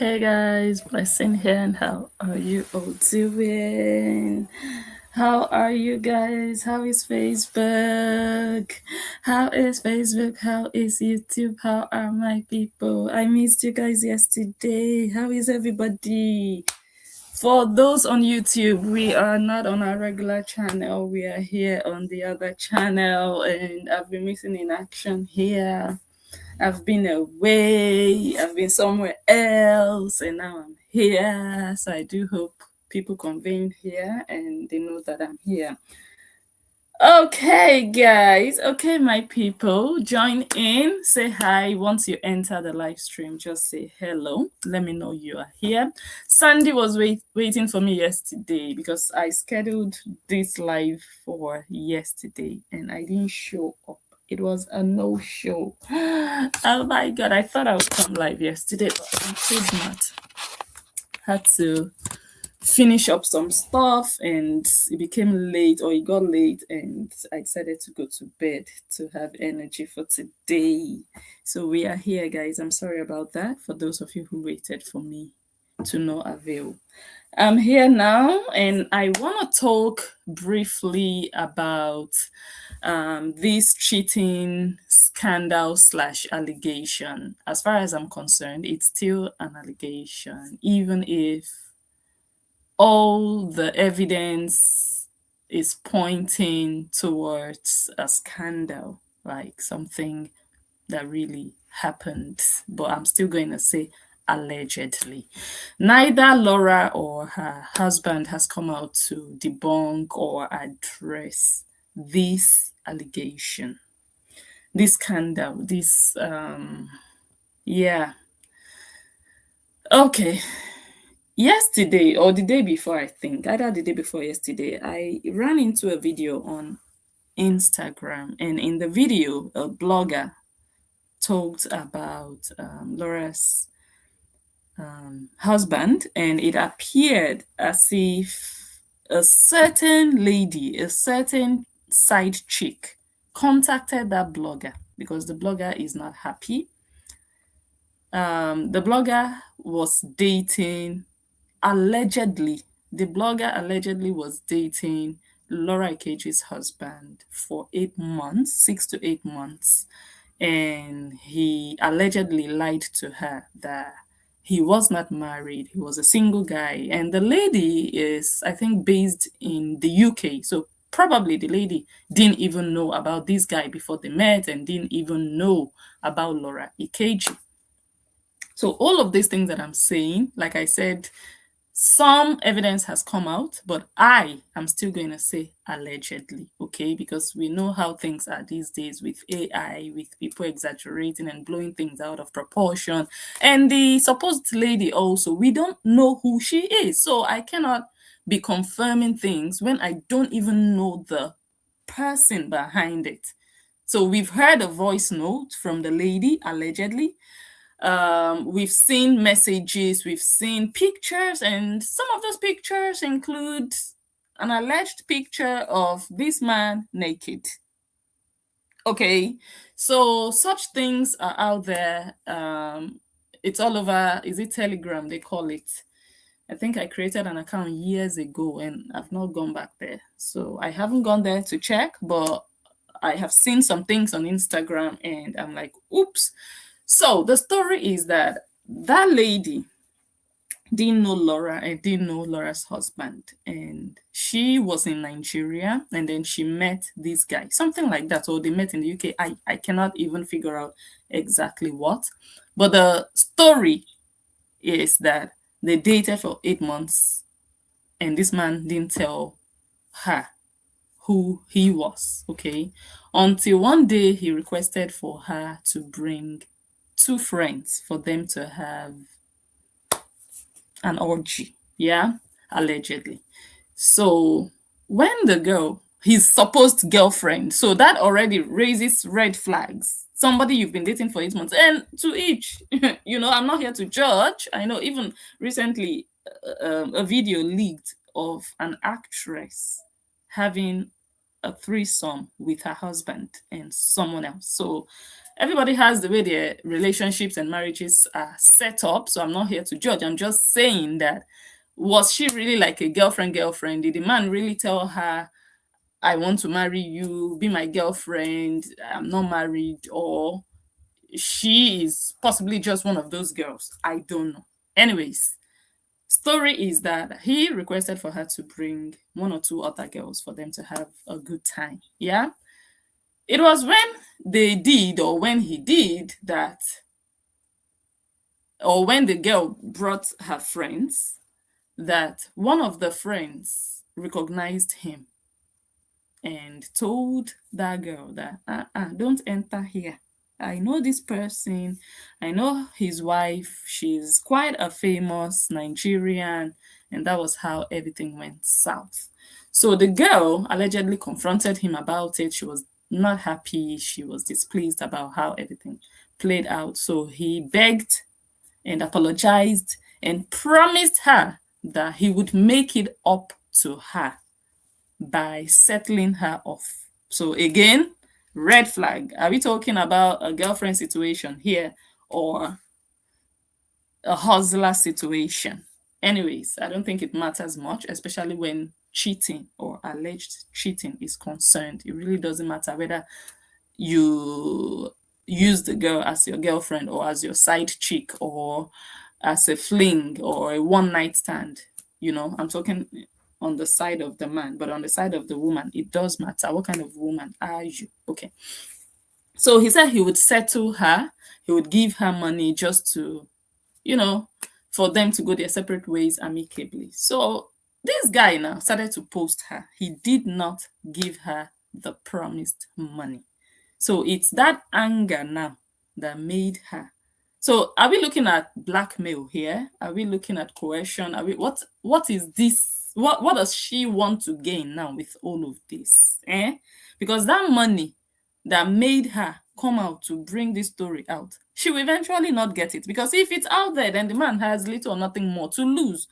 Hey guys, Blessing here, and how are you all doing? How are you guys? How is Facebook? How is Facebook? How is YouTube? How are my people? I missed you guys yesterday. How is everybody? For those on YouTube, we are not on our regular channel. We are here on the other channel, and I've been missing in action here. I've been away, I've been somewhere else, and now I'm here. So I do hope people convene here and they know that I'm here. Okay, guys. Okay, my people, join in. Say hi. Once you enter the live stream, just say hello. Let me know you are here. Sandy was waiting for me yesterday because I scheduled this live for yesterday and I didn't show up. It was a no-show. Oh my God, I thought I would come live yesterday, but I could not. Had to finish up some stuff and it became late, or it got late, and I decided to go to bed to have energy for today. So we are here, guys. I'm sorry about that for those of you who waited for me, to no avail. I'm here now and I want to talk briefly about this cheating scandal / allegation. As far as I'm concerned, it's still an allegation, even if all the evidence is pointing towards a scandal, like something that really happened. But I'm still going to say allegedly. Neither Laura or her husband has come out to debunk or address this allegation, this scandal, this, yeah. Okay. Yesterday or the day before, I think, either the day before yesterday, I ran into a video on Instagram, and in the video, a blogger talked about Laura's husband, and it appeared as if a certain lady, a certain side chick, contacted that blogger because the blogger is not happy. The blogger was dating, allegedly, the blogger allegedly was dating Laura Ikeji's husband for 8 months, 6 to 8 months, and he allegedly lied to her that he was not married, he was a single guy. And the lady is, I think, based in the UK. So probably the lady didn't even know about this guy before they met and didn't even know about Laura Ikeji. So all of these things that I'm saying, like I said, some evidence has come out, but I am still going to say allegedly, okay? Because we know how things are these days with AI, with people exaggerating and blowing things out of proportion. And the supposed lady also, we don't know who she is. So I cannot be confirming things when I don't even know the person behind it. So we've heard a voice note from the lady, allegedly. We've seen messages, we've seen pictures, and some of those pictures include an alleged picture of this man naked. Okay, so such things are out there. It's all over. Is it Telegram? They call it. I think I created an account years ago and I've not gone back there. So I haven't gone there to check, but I have seen some things on Instagram and I'm like, oops. So the story is that that lady didn't know Laura and didn't know Laura's husband. And she was in Nigeria and then she met this guy, something like that. Or they met in the UK. I cannot even figure out exactly what. But the story is that they dated for 8 months and this man didn't tell her who he was, okay? Until one day he requested for her to bring two friends for them to have an orgy, yeah, allegedly. So when the girl, his supposed girlfriend, so that already raises red flags. Somebody you've been dating for 8 months, and to each, I'm not here to judge. I know even recently a video leaked of an actress having a threesome with her husband and someone else. So Everybody has the way their relationships and marriages are set up. So I'm not here to judge. I'm just saying that, was she really like a girlfriend? Did the man really tell her, I want to marry you, be my girlfriend, I'm not married? Or she is possibly just one of those girls? I don't know. Anyways, story is that he requested for her to bring one or two other girls for them to have a good time. Yeah. It was when they did, or when he did that, or when the girl brought her friends, that one of the friends recognized him and told that girl that, don't enter here. I know this person. I know his wife. She's quite a famous Nigerian. And that was how everything went south. So the girl allegedly confronted him about it. She was not happy. She was displeased about how everything played out. So he begged and apologized and promised her that he would make it up to her by settling her off. So again, red flag. Are we talking about a girlfriend situation here, or a hustler situation? Anyways, I don't think it matters much, especially when cheating or alleged cheating is concerned. It really doesn't matter whether you use the girl as your girlfriend or as your side chick or as a fling or a one night stand. I'm talking on the side of the man, but on the side of the woman, it does matter. What kind of woman are you? Okay. So he said he would settle her, he would give her money just to, you know, for them to go their separate ways amicably. So this guy now started to post her. He did not give her the promised money. So it's that anger now that made her. So are we looking at blackmail here? Are we looking at coercion? Are we what is this? What does she want to gain now with all of this? Because that money that made her come out to bring this story out, she will eventually not get it. Because if it's out there, then the man has little or nothing more to lose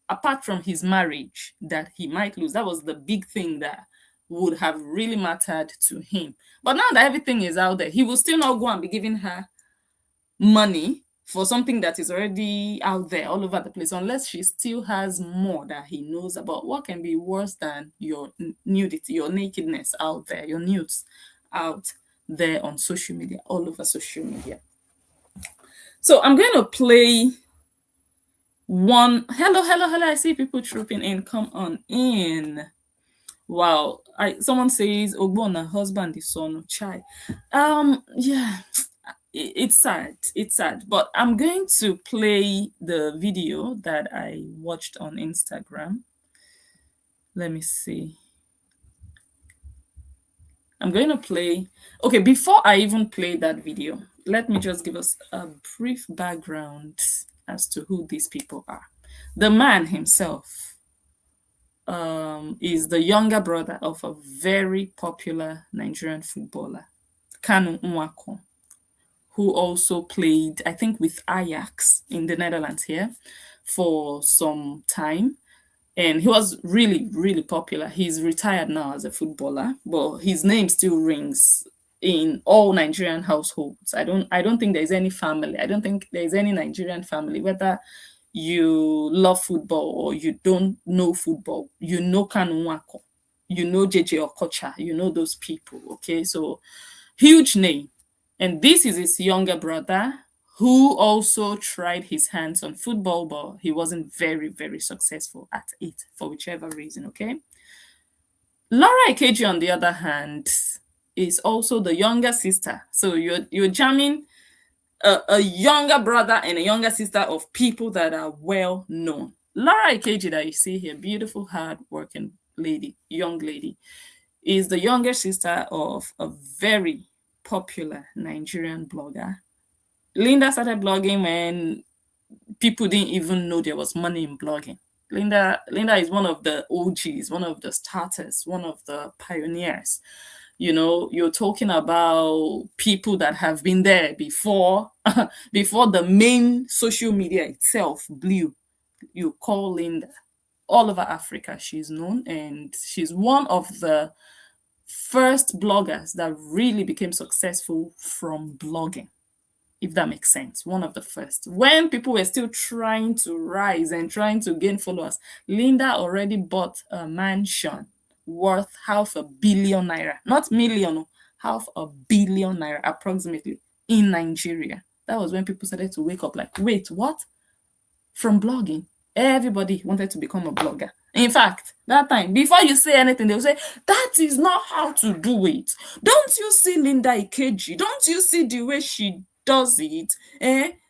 apart from his marriage that he might lose. That was the big thing that would have really mattered to him. But now that everything is out there, he will still not go and be giving her money for something that is already out there all over the place, unless she still has more that he knows about. What can be worse than your nudity, your nakedness out there, your nudes out there on social media, all over social media? So I'm going to play one. Hello, I see people trooping in. Come on in. Wow. Someone says Ogbona husband is son chai. Yeah, it's sad. It's sad. But I'm going to play the video that I watched on Instagram. Let me see. I'm going to play. Okay, before I even play that video, let me just give us a brief background as to who these people are. The man himself is the younger brother of a very popular Nigerian footballer, Kanu Nwako, who also played, I think, with Ajax in the Netherlands here for some time. And he was really, really popular. He's retired now as a footballer, but his name still rings in all Nigerian households. I don't think there's any family. I don't think there's any Nigerian family, whether you love football or you don't know football, you know Kanu Nwako, you know JJ Okocha, you know those people. Okay, so huge name. And this is his younger brother, who also tried his hands on football, but he wasn't very, very successful at it for whichever reason. Okay. Laura Ikeji, on the other hand, is also the younger sister. So you're jamming a younger brother and a younger sister of people that are well known. Laura Ikeji, that you see here, beautiful, hard-working lady, young lady, is the younger sister of a very popular Nigerian blogger. Linda started blogging when people didn't even know there was money in blogging. Linda is one of the OGs, one of the starters, one of the pioneers. You're talking about people that have been there before before the main social media itself blew. You call Linda. All over Africa she's known, and she's one of the first bloggers that really became successful from blogging, if that makes sense. One of the first. When people were still trying to rise and trying to gain followers, Linda already bought a mansion worth $500 million, not million, oh, $500 million approximately in Nigeria. That was when people started to wake up like, wait, what? From blogging? Everybody wanted to become a blogger. In fact, that time, before you say anything, they'll say, that is not how to do it. Don't you see Linda Ikeji? Don't you see the way she does it?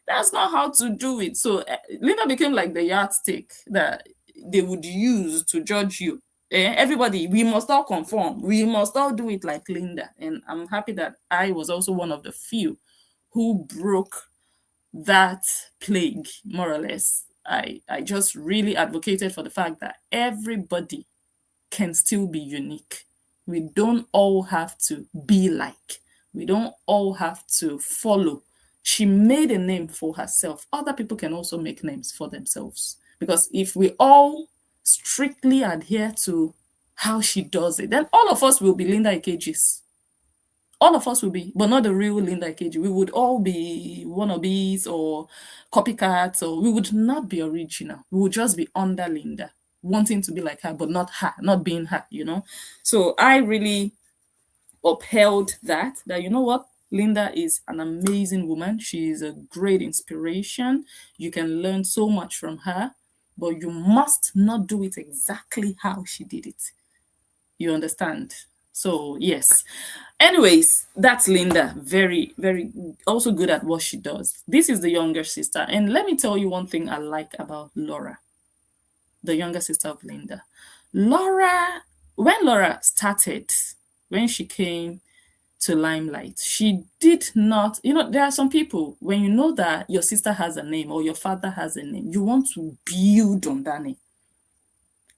That's not how to do it. So Linda became like the yardstick that they would use to judge you. Everybody, we must all conform. We must all do it like Linda. And I'm happy that I was also one of the few who broke that plague, more or less. I just really advocated for the fact that everybody can still be unique. We don't all have to be like. We don't all have to follow. She made a name for herself. Other people can also make names for themselves. Because if we all strictly adhere to how she does it, then all of us will be Linda Ikeji's. All of us will be, but not the real Linda Ikeji. We would all be wannabes or copycats, or we would not be original. We would just be under Linda, wanting to be like her, but not her, not being her, you know? So I really upheld that, you know what? Linda is an amazing woman. She is a great inspiration. You can learn so much from her, but you must not do it exactly how she did it. You understand? So, yes. Anyways, that's Linda. Very, very also good at what she does. This is the younger sister. And let me tell you one thing I like about Laura, the younger sister of Linda. When Laura started, when she came to limelight, she did not, there are some people, when you know that your sister has a name or your father has a name, you want to build on that name.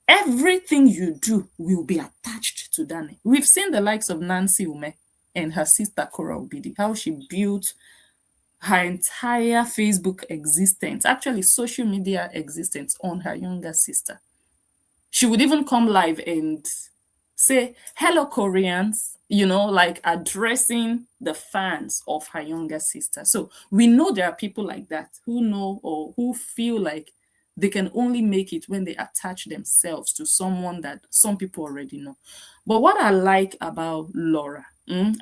Everything you do will be attached to that name. We've seen the likes of Nancy Ume and her sister Cora Obidi, how she built her entire Facebook existence, actually social media existence, on her younger sister. She would even come live and say, hello, Koreans, like addressing the fans of her younger sister. So we know there are people like that who know or who feel like they can only make it when they attach themselves to someone that some people already know. But what I like about Laura,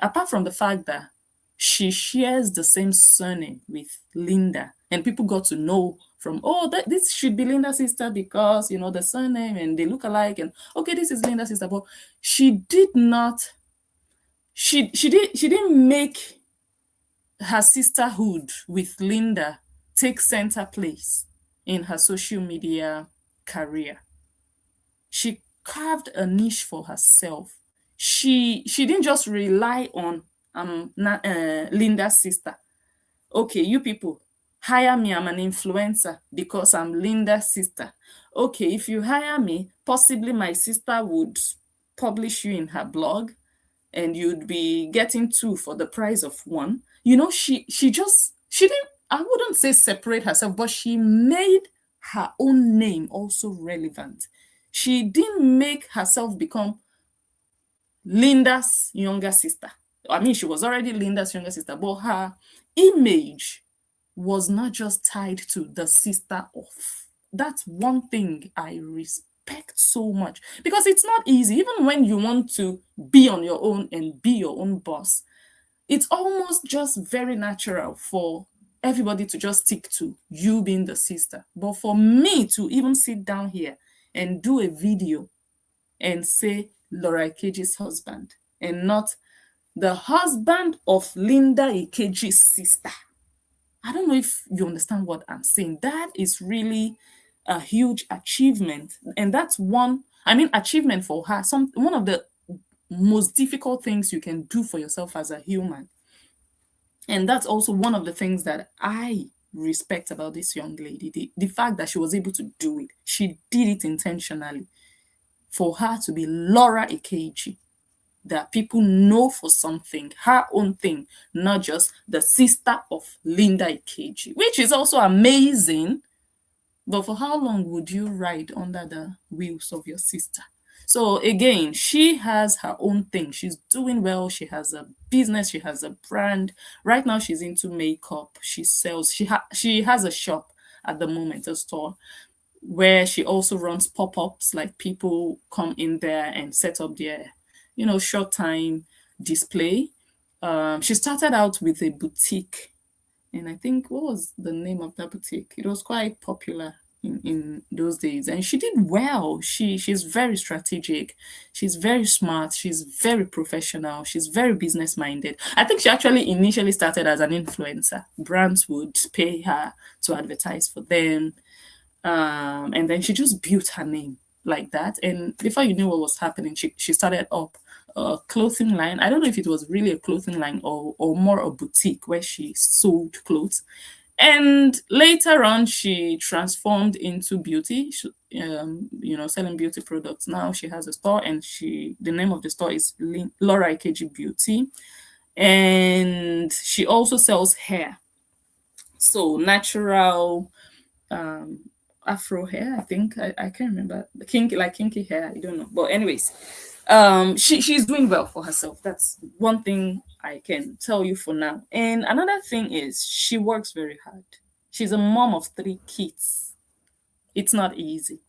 apart from the fact that she shares the same surname with Linda, and people got to know from, this should be Linda's sister because, the surname and they look alike, and okay, this is Linda's sister. But she didn't make her sisterhood with Linda take center place in her social media career. She carved a niche for herself. She didn't just rely on Linda's sister. Okay, you people, hire me, I'm an influencer because I'm Linda's sister. Okay, if you hire me, possibly my sister would publish you in her blog and you'd be getting 2 for the price of 1. She didn't, I wouldn't say separate herself, but she made her own name also relevant. She didn't make herself become Linda's younger sister. I mean, she was already Linda's younger sister, but her image was not just tied to the sister of. That's one thing I respect so much, because it's not easy. Even when you want to be on your own and be your own boss, it's almost just very natural for everybody to just stick to you being the sister. But for me to even sit down here and do a video and say Laura Ikeji's husband and not the husband of Linda Ikeji's sister, I don't know if you understand what I'm saying. That is really a huge achievement. And that's achievement for her. One of the most difficult things you can do for yourself as a human. And that's also one of the things that I respect about this young lady. The fact that she was able to do it. She did it intentionally. For her to be Laura Ikeji, that people know for something, her own thing, not just the sister of Linda Ikeji, which is also amazing. But for how long would you ride under the wheels of your sister? So again, she has her own thing. She's doing well. She has a business. She has a brand. Right now, she's into makeup. She sells. She has a shop at the moment, a store where she also runs pop-ups. Like people come in there and set up their, short time display. She started out with a boutique, and I think, what was the name of that boutique? It was quite popular in those days, and she did well. She's very strategic, she's very smart, she's very professional, she's very business minded. I think she actually initially started as an influencer. Brands would pay her to advertise for them, and then she just built her name like that. And before you knew what was happening, she started up a clothing line. I don't know if it was really a clothing line or more a boutique where she sold clothes. And later on, she transformed into beauty, selling beauty products. Now she has a store, and the name of the store is Laura Ikeji Beauty. And she also sells hair. So natural, um afro hair, I think. I can't remember. The kinky hair, I don't know. But anyways, she's doing well for herself. That's one thing I can tell you for now. And another thing is she works very hard. She's a mom of three kids. It's not easy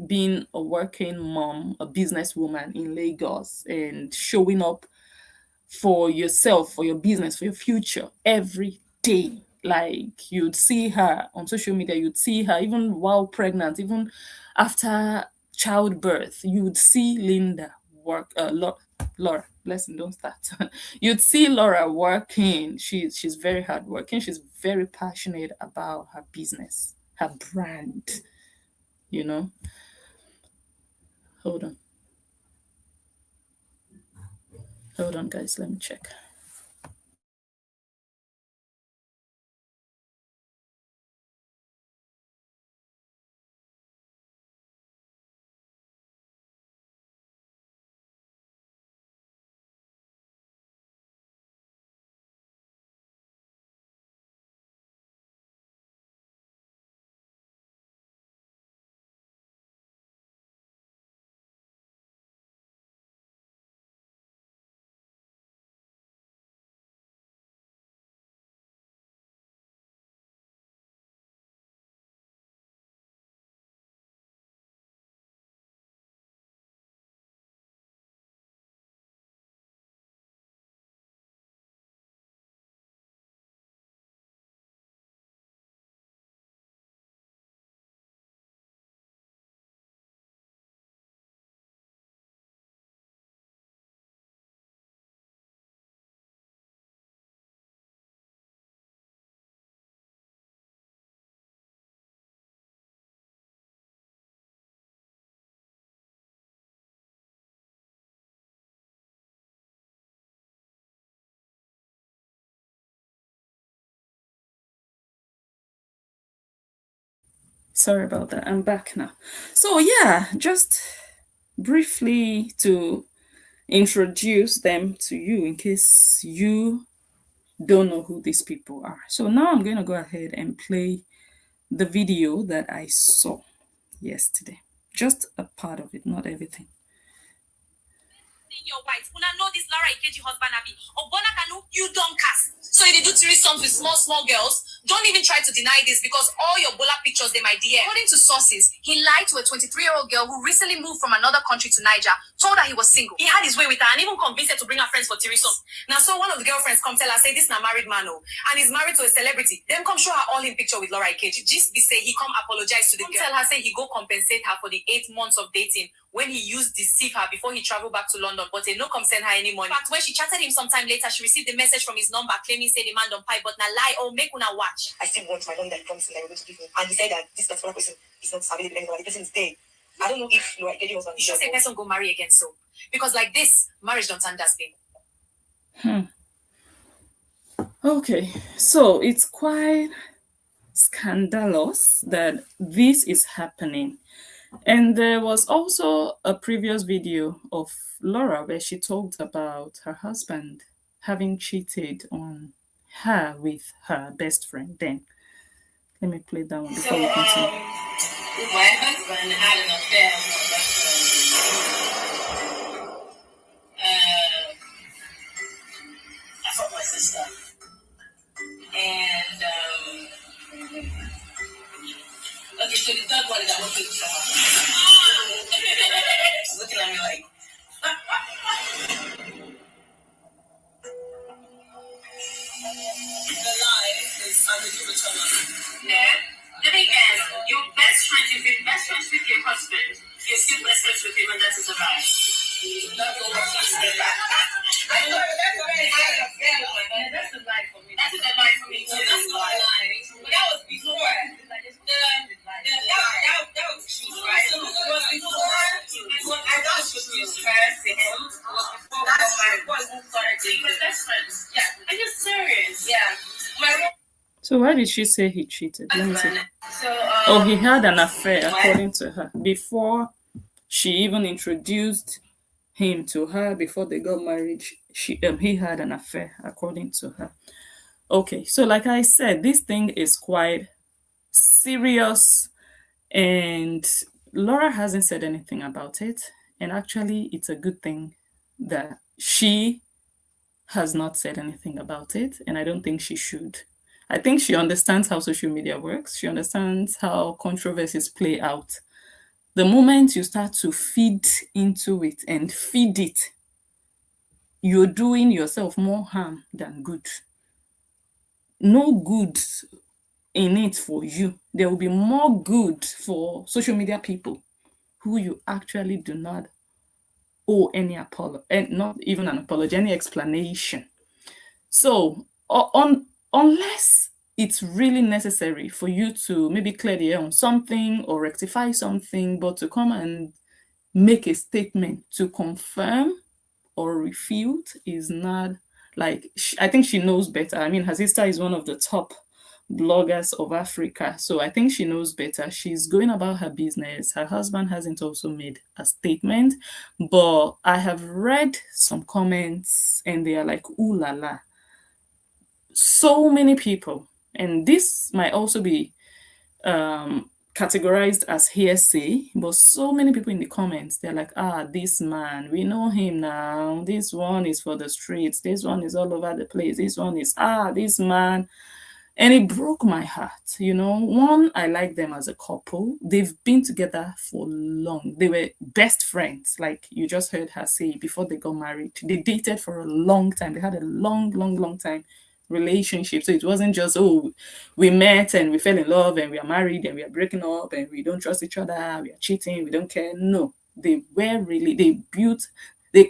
being a working mom, a businesswoman in Lagos, and showing up for yourself, for your business, for your future every day. Like, you'd see her on social media, you'd see her even while pregnant, even after childbirth, you'd see Linda work. Laura, blessing, don't start. You'd see Laura working. She's very hardworking. She's very passionate about her business, her brand. You know. Hold on, hold on, guys. Let me check. Sorry about that. I'm back now. So yeah, just briefly to introduce them to you in case you don't know who these people are. So now I'm going to go ahead and play the video that I saw yesterday. Just a part of it, not everything. Your wife. Una know this Laura Ikeji husband Abi. Obona Kanu, you don't cast. So if they do threesomes with small girls, don't even try to deny this because all your Bola pictures they might DM. According to sources, he lied to a 23-year-old girl who recently moved from another country to Niger, told her he was single. He had his way with her and even convinced her to bring her friends for threesome. Now, so one of the girlfriends come tell her, say this is a married man, oh, and he's married to a celebrity. Then come show her all in picture with Laura Ikeji. Just be say he come apologize to the girl. Tell her say he go compensate her for the 8 months of dating when he used deceive her before he traveled back to London, but they no come send her any money. In fact, when she chatted him sometime later, she received a message from his number claiming say the man don't pay, but na lie, oh, make una watch. I still want my money that he promised me that he was going to give me. And he said that this particular person is not available anymore. The person is dead. I don't know if Laura Ikeji was on the show. You should say person go marry again, so. Because like this, marriage don't stand as big. Okay, so it's quite scandalous that this is happening. And there was also a previous video of Laura where she talked about her husband having cheated on her with her best friend. Then let me play that one before we continue. My husband had an affair with my best friend. Okay, so the third one is I want to shower. She's looking at me like, the lie is I'm with you. Yeah. The thing is, your best friend, you've been best friends with your husband. You're still best friends with him, and that is a lie. That's what she said. I know that's a very high affair. That's a lie for me. That's a lie for me too. That's not a lie. But that was before. That was true, right? It was before. I was introduced first to him. It was before we got married. Before we started dating. We were best friends. Yeah. Are you serious? Yeah. My So why did she say he cheated? Let me see. so Oh, he had an affair, according to her, before she even introduced him to her. Before they got married, he had an affair, according to her. Okay, so like I said, this thing is quite serious, and Laura hasn't said anything about it. And actually, it's a good thing that she has not said anything about it, and I don't think she should. I think she understands how social media works. She understands how controversies play out. The moment you start to feed into it and feed it, you're doing yourself more harm than good. No good in it for you. There will be more good for social media people who you actually do not owe any apology, and not even an apology, any explanation. So, unless it's really necessary for you to maybe clear the air on something or rectify something, but to come and make a statement to confirm or refute is not like, I think she knows better. I mean, her sister is one of the top bloggers of Africa, so I think she knows better. She's going about her business. Her husband hasn't also made a statement, but I have read some comments and they are like, ooh la la. So many people, and this might also be categorized as hearsay, but so many people in the comments, they're like, ah, this man, we know him now. This one is for the streets. This one is all over the place. This one is, this man. And it broke my heart. One, I like them as a couple. They've been together for long. They were best friends, like you just heard her say, before they got married. They dated for a long time. They had a long, long, long time relationship. So it wasn't just, oh, we met and we fell in love and we are married and we are breaking up and we don't trust each other, we are cheating, we don't care. No, they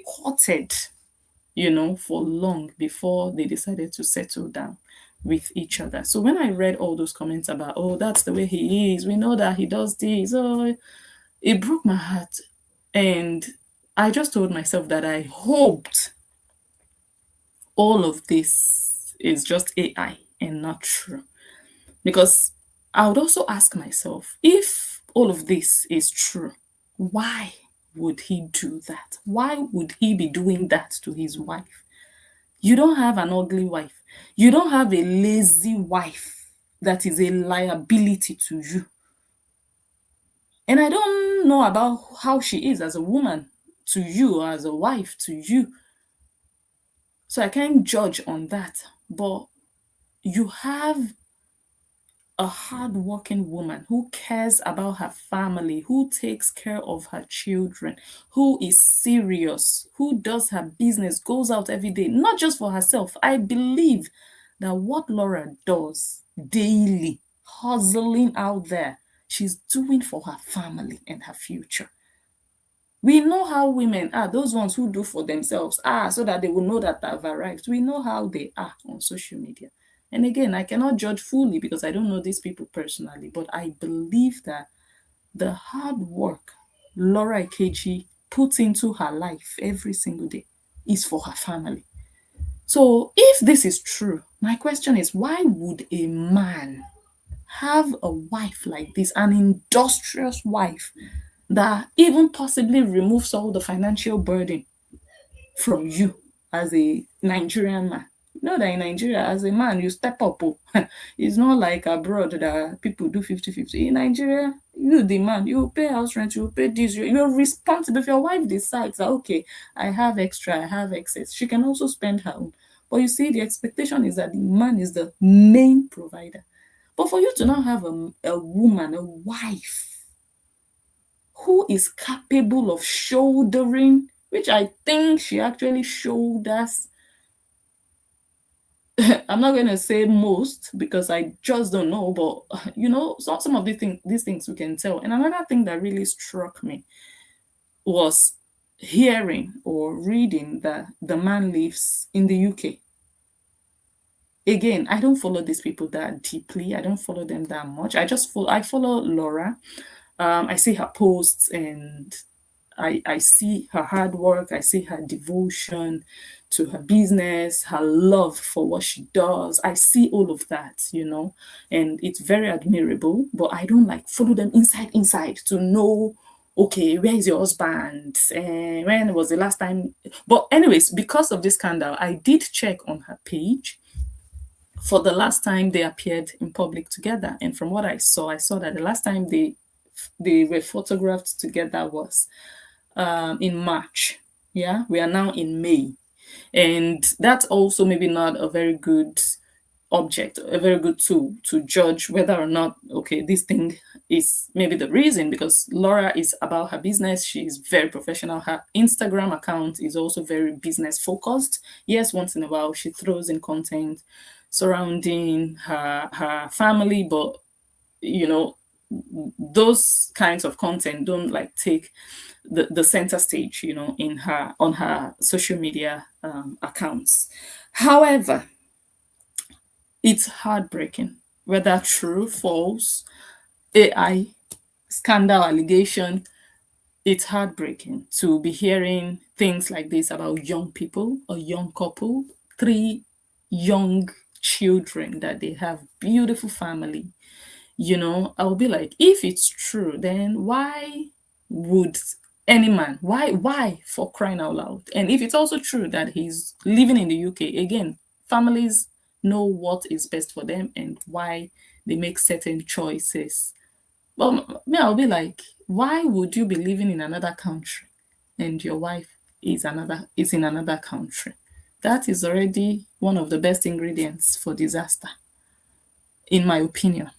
courted, for long before they decided to settle down with each other. So when I read all those comments about, oh, that's the way he is, we know that he does this, oh, it broke my heart. And I just told myself that I hoped all of this is just AI and not true. Because I would also ask myself, if all of this is true, why would he do that? Why would he be doing that to his wife? You don't have an ugly wife. You don't have a lazy wife that is a liability to you. And I don't know about how she is as a woman to you or as a wife to you. So I can't judge on that. But you have a hardworking woman who cares about her family, who takes care of her children, who is serious, who does her business, goes out every day, not just for herself. I believe that what Laura does daily, hustling out there, she's doing for her family and her future. We know how women are, those ones who do for themselves, so that they will know that I've arrived. We know how they are on social media. And again, I cannot judge fully because I don't know these people personally, but I believe that the hard work Laura Ikeji puts into her life every single day is for her family. So if this is true, my question is, why would a man have a wife like this, an industrious wife that even possibly removes all the financial burden from you as a Nigerian man? You know that in Nigeria, as a man, you step up. Oh. It's not like abroad that people do 50-50. In Nigeria, you the man, you pay house rent, you pay this, you're responsible. If your wife decides that, okay, I have extra, I have excess, she can also spend her own. But you see, the expectation is that the man is the main provider. But for you to now have a woman, a wife, who is capable of shouldering, which I think she actually shoulders. I'm not going to say most because I just don't know, but some of these things we can tell. And another thing that really struck me was hearing or reading that the man lives in the UK. Again, I don't follow these people that deeply. I don't follow them that much. I follow Laura. I see her posts, and I see her hard work. I see her devotion to her business, her love for what she does. I see all of that, and it's very admirable. But I don't like follow them inside to know. Okay, where is your husband? When was the last time? But anyways, because of this scandal, I did check on her page for the last time they appeared in public together. And from what I saw that the last time they were photographed together was in March. Yeah, we are now in May. And that's also maybe not a very good object, a very good tool to judge whether or not, okay, this thing is maybe the reason, because Laura is about her business. She's very professional. Her Instagram account is also very business focused. Yes, once in a while she throws in content surrounding her family, but you know those kinds of content don't like take the center stage, in her on her social media accounts. However, it's heartbreaking, whether true, false, AI, scandal, allegation. It's heartbreaking to be hearing things like this about young people, a young couple, three young children that they have, beautiful family. I'll be like, if it's true, then why would any man, why for crying out loud? And if it's also true that he's living in the UK, again, families know what is best for them and why they make certain choices. But me, I'll be like, why would you be living in another country and your wife is in another country? That is already one of the best ingredients for disaster, in my opinion.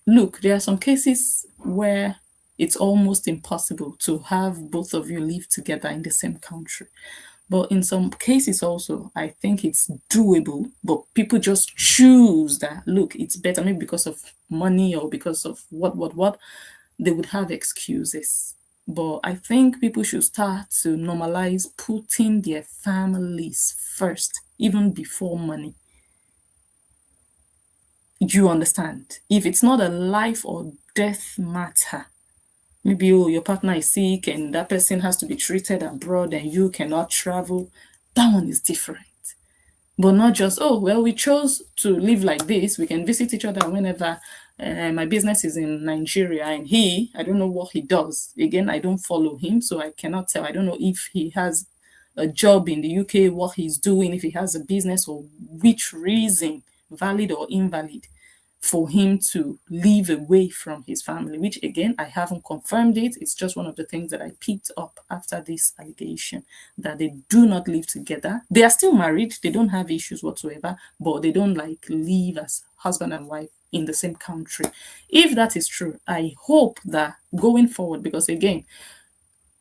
Look, there are some cases where it's almost impossible to have both of you live together in the same country. But in some cases also, I think it's doable, but people just choose that, look, it's better, maybe because of money or because of what, they would have excuses. But I think people should start to normalize putting their families first, even before money. You understand? If it's not a life or death matter, maybe your partner is sick and that person has to be treated abroad and you cannot travel, that one is different. But not just, oh, well, we chose to live like this. We can visit each other whenever. My business is in Nigeria, and I don't know what he does. Again, I don't follow him, so I cannot tell. I don't know if he has a job in the UK, what he's doing, if he has a business, or which reason, valid or invalid, for him to live away from his family, which again, I haven't confirmed it. It's just one of the things that I picked up after this allegation, that they do not live together. They are still married, they don't have issues whatsoever, but they don't like live as husband and wife in the same country. If that is true, I hope that going forward, because again,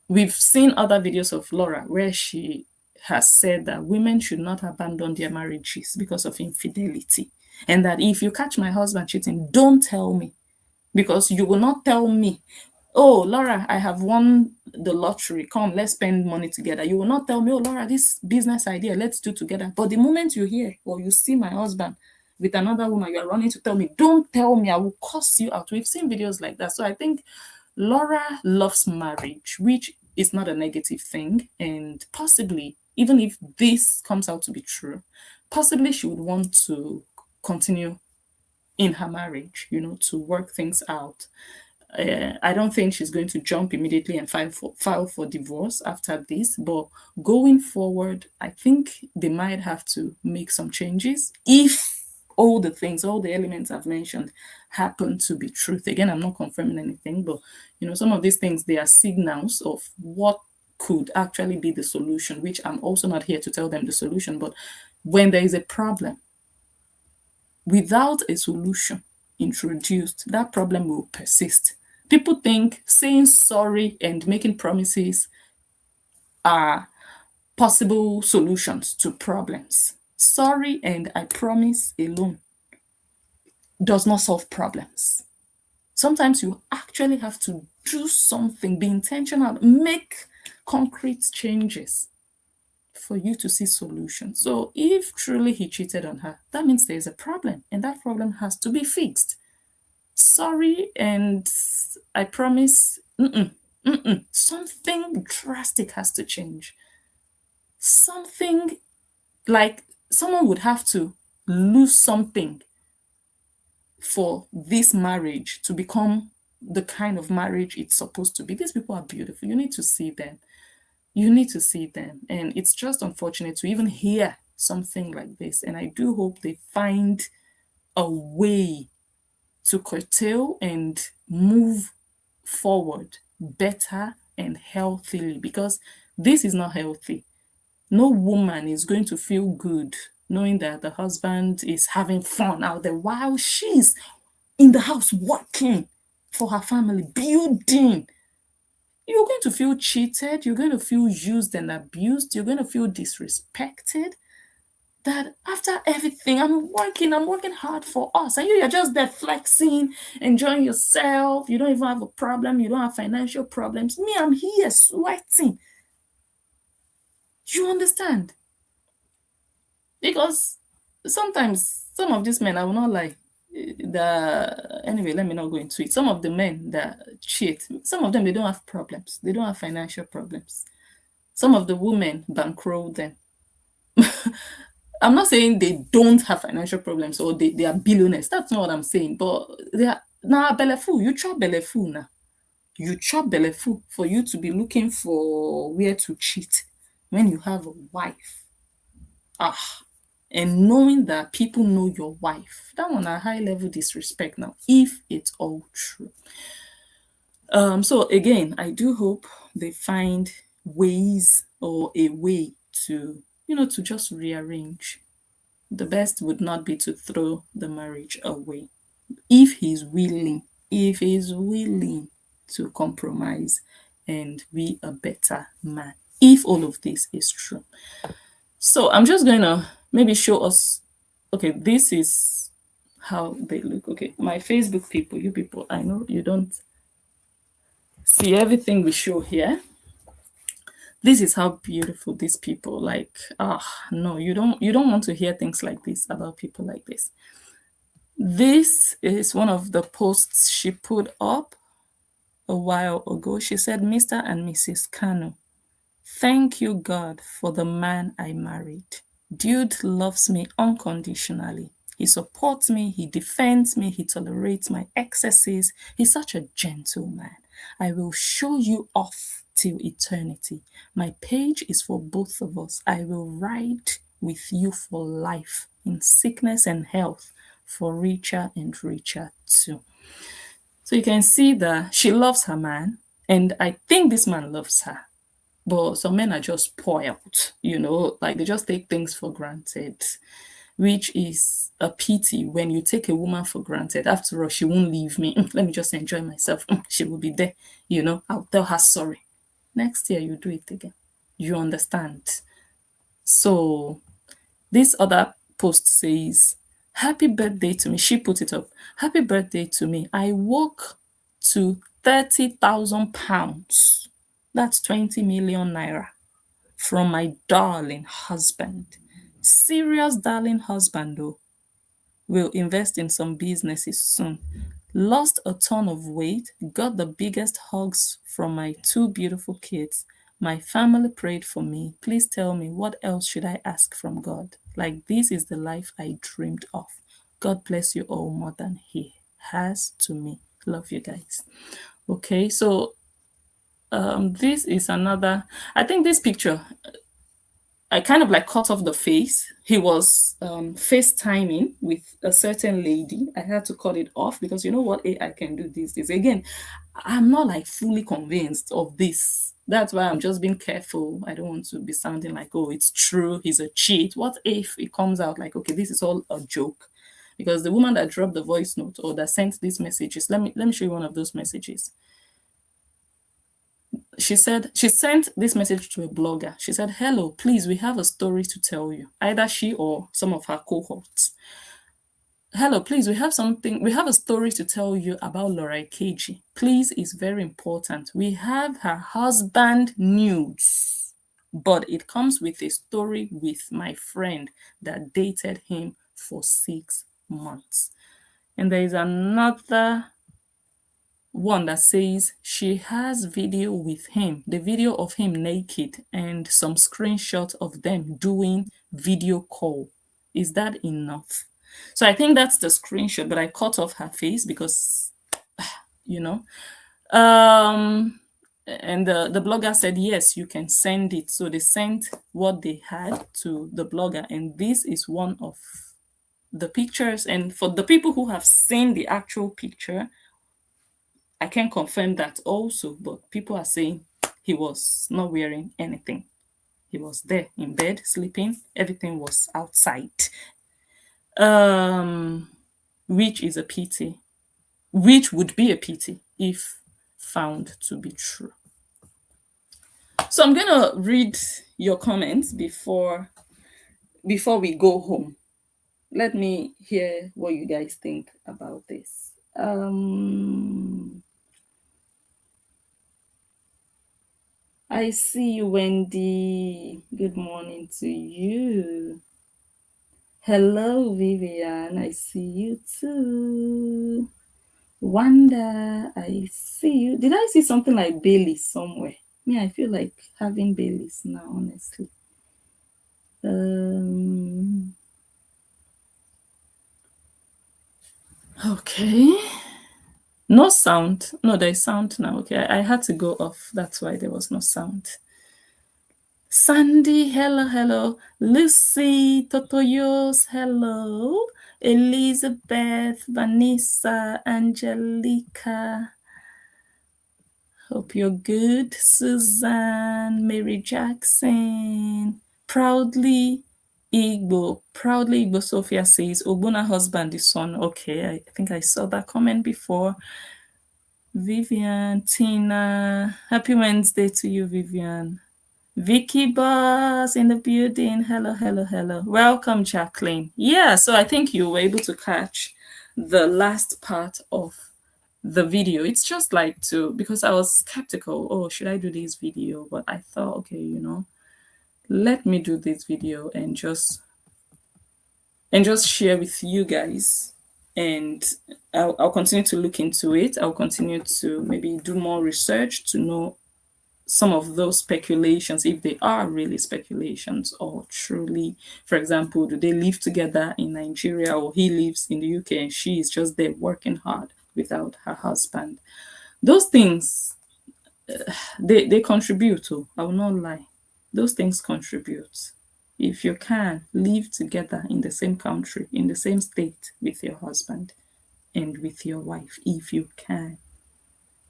we've seen other videos of Laura where she has said that women should not abandon their marriages because of infidelity. And that if you catch my husband cheating, don't tell me, because you will not tell me, oh, Laura, I have won the lottery. Come, let's spend money together. You will not tell me, oh, Laura, this business idea, let's do together. But the moment you hear or you see my husband with another woman, you are running to tell me, don't tell me, I will curse you out. We've seen videos like that. So I think Laura loves marriage, which is not a negative thing. And possibly, even if this comes out to be true, possibly she would want to continue in her marriage, to work things out. I don't think she's going to jump immediately and file for divorce after this. But going forward, I think they might have to make some changes if all the things, all the elements I've mentioned happen to be truth. Again, I'm not confirming anything, but some of these things, they are signals of what could actually be the solution, which I'm also not here to tell them the solution. But when there is a problem, without a solution, introduced, that problem will persist. People think saying sorry and making promises are possible solutions to problems. Sorry and I promise alone does not solve problems. Sometimes you actually have to do something, be intentional, make concrete changes for you to see solutions. So if truly he cheated on her, that means there's a problem and that problem has to be fixed. Sorry and I promise, something drastic has to change. Something like someone would have to lose something for this marriage to become the kind of marriage it's supposed to be. These people are beautiful. You need to see them. You need to see them. And it's just unfortunate to even hear something like this. And I do hope they find a way to curtail and move forward better and healthily, because this is not healthy. No woman is going to feel good knowing that the husband is having fun out there while she's in the house working for her family, building. You're going to feel cheated, you're going to feel used and abused, you're going to feel disrespected. That after everything, I'm working hard for us, and you're just there flexing, enjoying yourself. You don't even have a problem, you don't have financial problems. Me, I'm here sweating. You understand? Because sometimes some of these men, I will not lie, anyway, let me not go into it. Some of the men that cheat, some of them, they don't have problems, they don't have financial problems. Some of the women bankroll them. I'm not saying they don't have financial problems or they are billionaires. That's not what I'm saying. But they are now belleful. You chop belleful now. You chop belleful for you to be looking for where to cheat when you have a wife. Ah, and knowing that people know your wife, that one a high level disrespect now, if it's all true. So again, I do hope they find ways or a way to, to just rearrange. The best would not be to throw the marriage away. If he's willing to compromise and be a better man. If all of this is true. So I'm just going to maybe show us, okay, this is how they look. Okay, my Facebook people, you people, I know you don't see everything we show here. This is how beautiful these people, like, no, you don't want to hear things like this about people like this. This is one of the posts she put up a while ago. She said, Mr. and Mrs. Kano, thank you, God, for the man I married. Dude loves me unconditionally. He supports me, he defends me, he tolerates my excesses. He's such a gentleman. I will show you off till eternity. My page is for both of us. I will ride with you for life, in sickness and health, for richer and richer too. So you can see that she loves her man, and I think this man loves her. But some men are just spoiled, like they just take things for granted, which is a pity when you take a woman for granted. After all, she won't leave me. Let me just enjoy myself. She will be there, I'll tell her sorry. Next year, you do it again. You understand? So this other post says, happy birthday to me. She put it up. Happy birthday to me. I woke to 30,000 pounds. That's 20 million naira from my darling husband. Serious darling husband though. Will invest in some businesses soon. Lost a ton of weight, got the biggest hugs from my two beautiful kids. My family prayed for me. Please tell me, what else should I ask from God? Like, this is the life I dreamed of. God bless you all more than He has to me. Love you guys. Okay, so this is another. I think this picture, I kind of like cut off the face. He was FaceTiming with a certain lady. I had to cut it off because you know what AI can do these days. Again, I'm not like fully convinced of this. That's why I'm just being careful. I don't want to be sounding like, oh, it's true, he's a cheat. What if it comes out like, okay, this is all a joke? because the woman that dropped the voice note or that sent these messages, let me show you one of those messages. She said she sent this message to a blogger. She said, "Hello, please, we have a story to tell you." Either she or some of her cohorts. "Hello, please, we have a story to tell you about Laura Ikeji. Please, it's very important. We have her husband nudes, but it comes with a story with my friend that dated him for 6 months." And there is another one that says she has video with him, the video of him naked and some screenshot of them doing video call. Is that enough? So I think that's the screenshot, but I cut off her face because, you know. And the blogger said, yes, you can send it. So they sent what they had to the blogger, and this is one of the pictures. And for the people who have seen the actual picture, I can confirm that also, but people are saying he was not wearing anything. He was there in bed, sleeping. Everything was outside. Which is a pity. Which would be a pity if found to be true. So I'm gonna read your comments before we go home. Let me hear what you guys think about this. I see you, Wendy. Good morning to you. Hello, Vivian. I see you too. Wanda, I see you. Did I see something like Bailey somewhere? Yeah, I feel like having Baileys now, honestly. Okay. No sound. No, there's sound now. Okay, I had to go off. That's why there was no sound. Sandy, hello. Lucy, Totoyos, hello. Elizabeth, Vanessa, Angelica. Hope you're good. Suzanne, Mary Jackson. Proudly Igbo Sophia says, Ogbonna husband is son. Okay, I think I saw that comment before. Vivian, Tina, happy Wednesday to you, Vivian. Vicky Boss in the building. Hello. Welcome, Jacqueline. Yeah, so I think you were able to catch the last part of the video. It's just like because I was skeptical. Oh, should I do this video? But I thought, okay, let me do this video and just share with you guys. And I'll continue to look into it. I'll continue to maybe do more research to know some of those speculations, if they are really speculations or truly, for example, do they live together in Nigeria, or he lives in the UK and she is just there working hard without her husband? Those things, they contribute to, I will not lie. Those things contribute. If you can live together in the same country, in the same state with your husband and with your wife, if you can,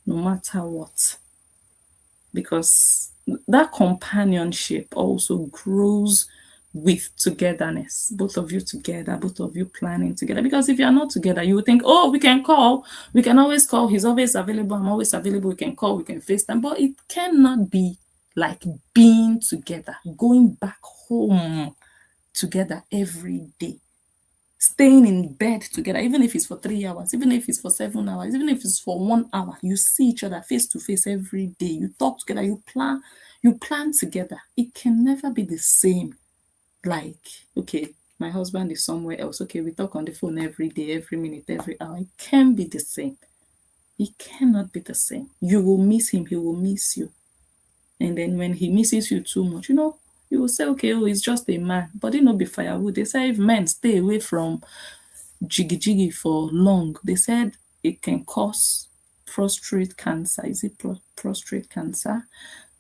no matter what, because that companionship also grows with togetherness, both of you together, both of you planning together. Because if you're not together, you would think, oh, we can always call, he's always available, I'm always available, we can call, we can FaceTime. But it cannot be like being together, going back home together every day, staying in bed together, even if it's for 3 hours, even if it's for 7 hours, even if it's for 1 hour. You see each other face to face every day. You talk together, you plan together. It can never be the same. Like, okay, my husband is somewhere else. Okay, we talk on the phone every day, every minute, every hour. It can't be the same. It cannot be the same. You will miss him, he will miss you. And then when he misses you too much, you will say, okay, oh, he's just a man. But be firewood. They say if men stay away from jiggy for long, they said it can cause prostate cancer. Is it prostate cancer?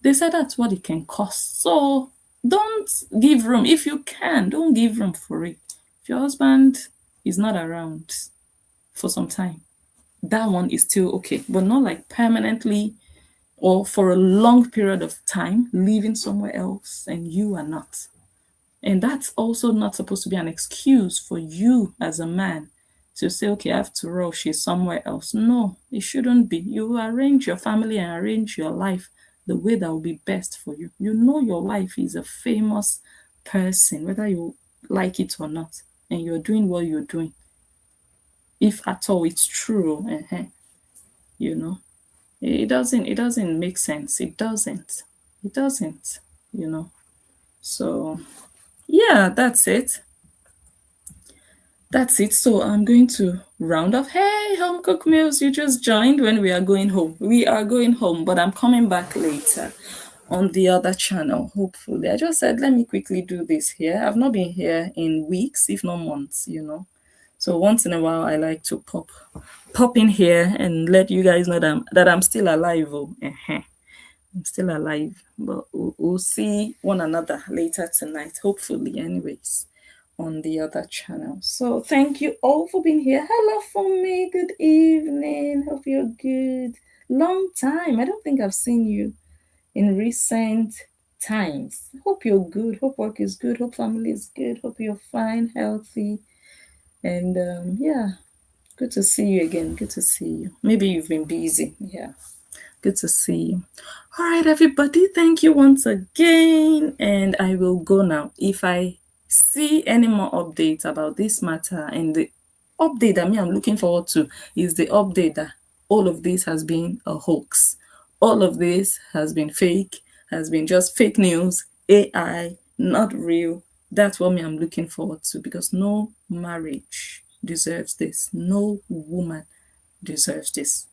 They said that's what it can cause. So don't give room. If you can, don't give room for it. If your husband is not around for some time, that one is still okay, but not like permanently or for a long period of time living somewhere else and you are not. And that's also not supposed to be an excuse for you as a man to say, okay, after all, she's somewhere else. No, it shouldn't be. You arrange your family and arrange your life the way that will be best for you. You know your wife is a famous person, whether you like it or not, and you're doing what you're doing. If at all it's true, you know, it doesn't make sense. It doesn't, you know. So yeah, that's it. So I'm going to round off. Hey, home cooked meals, you just joined when we are going home. We are going home, but I'm coming back later on the other channel, hopefully. I just said, let me quickly do this here. I've not been here in weeks, if not months. So once in a while, I like to pop in here and let you guys know that I'm still alive. Oh, I'm still alive, but we'll see one another later tonight, hopefully, anyways, on the other channel. So thank you all for being here. Hello for me. Good evening. Hope you're good. Long time. I don't think I've seen you in recent times. Hope you're good. Hope work is good. Hope family is good. Hope you're fine, healthy, and yeah, good to see you again. Good to see you. Maybe you've been busy. Yeah. Good to see you. All right, everybody. Thank you once again. And I will go now. If I see any more updates about this matter, and the update that I'm looking forward to is the update that all of this has been a hoax. All of this has been fake, has been just fake news, AI, not real. That's what I'm looking forward to, because no marriage deserves this. No woman deserves this.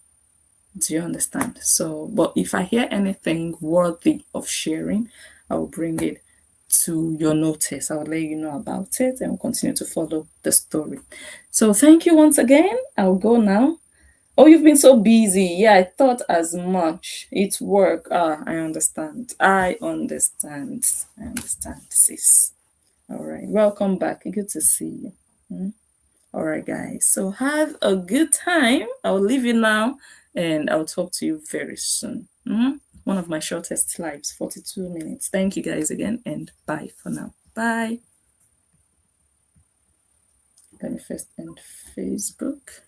Do you understand? So, but if I hear anything worthy of sharing, I will bring it to your notice. I'll let you know about it, and we'll continue to follow the story. So, thank you once again. I'll go now. Oh, you've been so busy. Yeah, I thought as much. It's work. I understand. I understand, sis. All right. Welcome back. Good to see you. All right, guys. So have a good time. I'll leave you now, and I'll talk to you very soon. One of my shortest lives, 42 minutes. Thank you guys again, and bye for now. Bye. Let me first end Facebook.